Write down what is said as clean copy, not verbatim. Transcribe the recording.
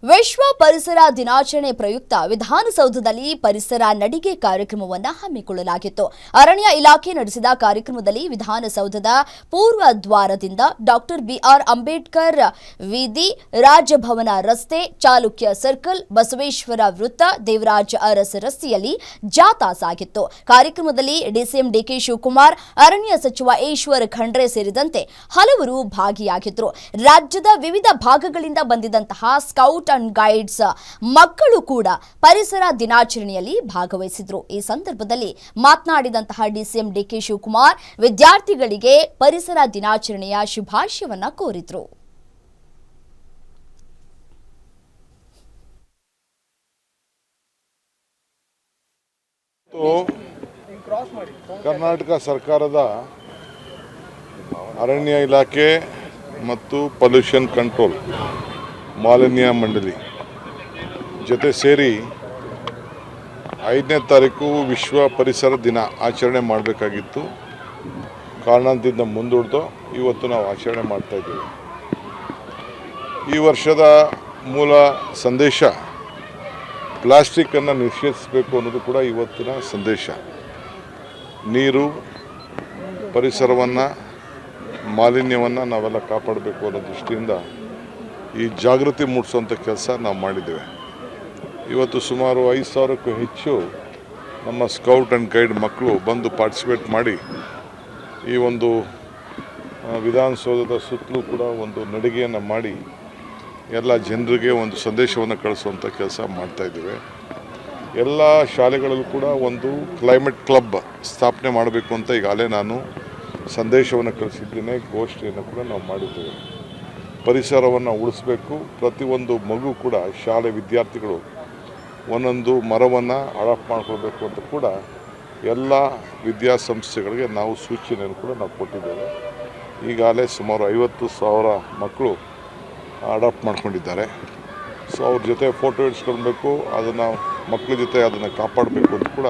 ವಿಶ್ವ ಪರಿಸರ ದಿನಾಚರಣೆ ಪ್ರಯುಕ್ತ ವಿಧಾನಸೌಧದಲ್ಲಿ ಪರಿಸರ ನಡಿಗೆ ಕಾರ್ಯಕ್ರಮವನ್ನು ಹಮ್ಮಿಕೊಳ್ಳಲಾಗಿತ್ತು. ಅರಣ್ಯ ಇಲಾಖೆ ನಡೆಸಿದ ಕಾರ್ಯಕ್ರಮದಲ್ಲಿ ವಿಧಾನಸೌಧದ ಪೂರ್ವ ದ್ವಾರದಿಂದ ಡಾಕ್ಟರ್ ಬಿಆರ್ ಅಂಬೇಡ್ಕರ್ ವೀದಿ, ರಾಜಭವನ ರಸ್ತೆ, ಚಾಲುಕ್ಯ ಸರ್ಕಲ್, ಬಸವೇಶ್ವರ ವೃತ್ತ, ದೇವರಾಜ ಅರಸ್ ರಸ್ತೆಯಲ್ಲಿ ಜಾಥಾ ಸಾಗಿತ್ತು. ಕಾರ್ಯಕ್ರಮದಲ್ಲಿ ಡಿಸಿಎಂ ಡಿಕೆ ಶಿವಕುಮಾರ್, ಅರಣ್ಯ ಸಚಿವ ಈಶ್ವರ್ ಖಂಡ್ರೆ ಸೇರಿದಂತೆ ಹಲವರು ಭಾಗಿಯಾಗಿದ್ದರು. ರಾಜ್ಯದ ವಿವಿಧ ಭಾಗಗಳಿಂದ ಬಂದಿದ್ದಂತಹ ಸ್ಕೌಟ್ ಅಂಡ್ ಗೈಡ್ಸ್ ಮಕ್ಕಳು ಕೂಡ ಪರಿಸರ ದಿನಾಚರಣೆಯಲ್ಲಿ ಭಾಗವಹಿಸಿದ್ರು. ಈ ಸಂದರ್ಭದಲ್ಲಿ ಮಾತನಾಡಿದಂತಹ ಡಿಸಿಎಂ ಡಿಕೆ ಶಿವಕುಮಾರ್ ವಿದ್ಯಾರ್ಥಿಗಳಿಗೆ ಪರಿಸರ ದಿನಾಚರಣೆಯ ಶುಭಾಶಯವನ್ನ ಕೋರಿದ್ರು. ಕರ್ನಾಟಕ ಸರ್ಕಾರದ ಅರಣ್ಯ ಇಲಾಖೆ ಮತ್ತು ಪೊಲ್ಯೂಷನ್ ಕಂಟ್ರೋಲ್ ಮಾಲಿನ್ಯ ಮಂಡಳಿ ಜೊತೆ ಸೇರಿ 5ನೇ ತಾರೀಕು ವಿಶ್ವ ಪರಿಸರ ದಿನ ಆಚರಣೆ ಮಾಡಬೇಕಾಗಿತ್ತು. ಕಾರಣದಿಂದ ಮುಂದೂಡಿದು ಇವತ್ತು ನಾವು ಆಚರಣೆ ಮಾಡ್ತಾಯಿದ್ದೀವಿ. ಈ ವರ್ಷದ ಮೂಲ ಸಂದೇಶ ಪ್ಲಾಸ್ಟಿಕ್ಕನ್ನು ನಿಷೇಧಿಸಬೇಕು ಅನ್ನೋದು ಕೂಡ ಇವತ್ತಿನ ಸಂದೇಶ. ನೀರು, ಪರಿಸರವನ್ನು, ಮಾಲಿನ್ಯವನ್ನು ನಾವೆಲ್ಲ ಕಾಪಾಡಬೇಕು ಅನ್ನೋ ದೃಷ್ಟಿಯಿಂದ ಈ ಜಾಗೃತಿ ಮೂಡಿಸುವಂಥ ಕೆಲಸ ನಾವು ಮಾಡಿದ್ದೇವೆ. ಇವತ್ತು ಸುಮಾರು 5,000ಕ್ಕೂ ಹೆಚ್ಚು ನಮ್ಮ ಸ್ಕೌಟ್ ಆ್ಯಂಡ್ ಗೈಡ್ ಮಕ್ಕಳು ಬಂದು ಪಾರ್ಟಿಸಿಪೇಟ್ ಮಾಡಿ ಈ ಒಂದು ವಿಧಾನಸೌಧದ ಸುತ್ತಲೂ ಕೂಡ ಒಂದು ನಡಿಗೆಯನ್ನು ಮಾಡಿ ಎಲ್ಲ ಜನರಿಗೆ ಒಂದು ಸಂದೇಶವನ್ನು ಕಳಿಸುವಂಥ ಕೆಲಸ ಮಾಡ್ತಾಯಿದ್ದೇವೆ. ಎಲ್ಲ ಶಾಲೆಗಳಲ್ಲೂ ಕೂಡ ಒಂದು ಕ್ಲೈಮೇಟ್ ಕ್ಲಬ್ ಸ್ಥಾಪನೆ ಮಾಡಬೇಕು ಅಂತ ಈಗಾಗಲೇ ನಾನು ಸಂದೇಶವನ್ನು ಕಳಿಸಿದ್ದೇನೆ. ಗೋಷ್ಠಿಯನ್ನು ಕೂಡ ನಾವು ಮಾಡಿದ್ದೇವೆ. ಪರಿಸರವನ್ನು ಉಳಿಸಬೇಕು. ಪ್ರತಿಯೊಂದು ಮಗು ಕೂಡ ಶಾಲೆ ವಿದ್ಯಾರ್ಥಿಗಳು ಒಂದೊಂದು ಮರವನ್ನು ಅಡಾಪ್ಟ್ ಮಾಡ್ಕೊಳ್ಬೇಕು ಅಂತ ಕೂಡ ಎಲ್ಲ ವಿದ್ಯಾಸಂಸ್ಥೆಗಳಿಗೆ ನಾವು ಸೂಚನೆಯನ್ನು ಕೂಡ ನಾವು ಕೊಟ್ಟಿದ್ದೇವೆ. ಈಗಾಗಲೇ ಸುಮಾರು 50,000 ಮಕ್ಕಳು ಅಡಾಪ್ಟ್ ಮಾಡ್ಕೊಂಡಿದ್ದಾರೆ. ಸೊ ಅವ್ರ ಜೊತೆ ಫೋಟೋ ಇಡ್ಸ್ಕೊಳ್ಬೇಕು, ಅದನ್ನು ಮಕ್ಕಳ ಜೊತೆ ಅದನ್ನು ಕಾಪಾಡಬೇಕು ಅಂತ ಕೂಡ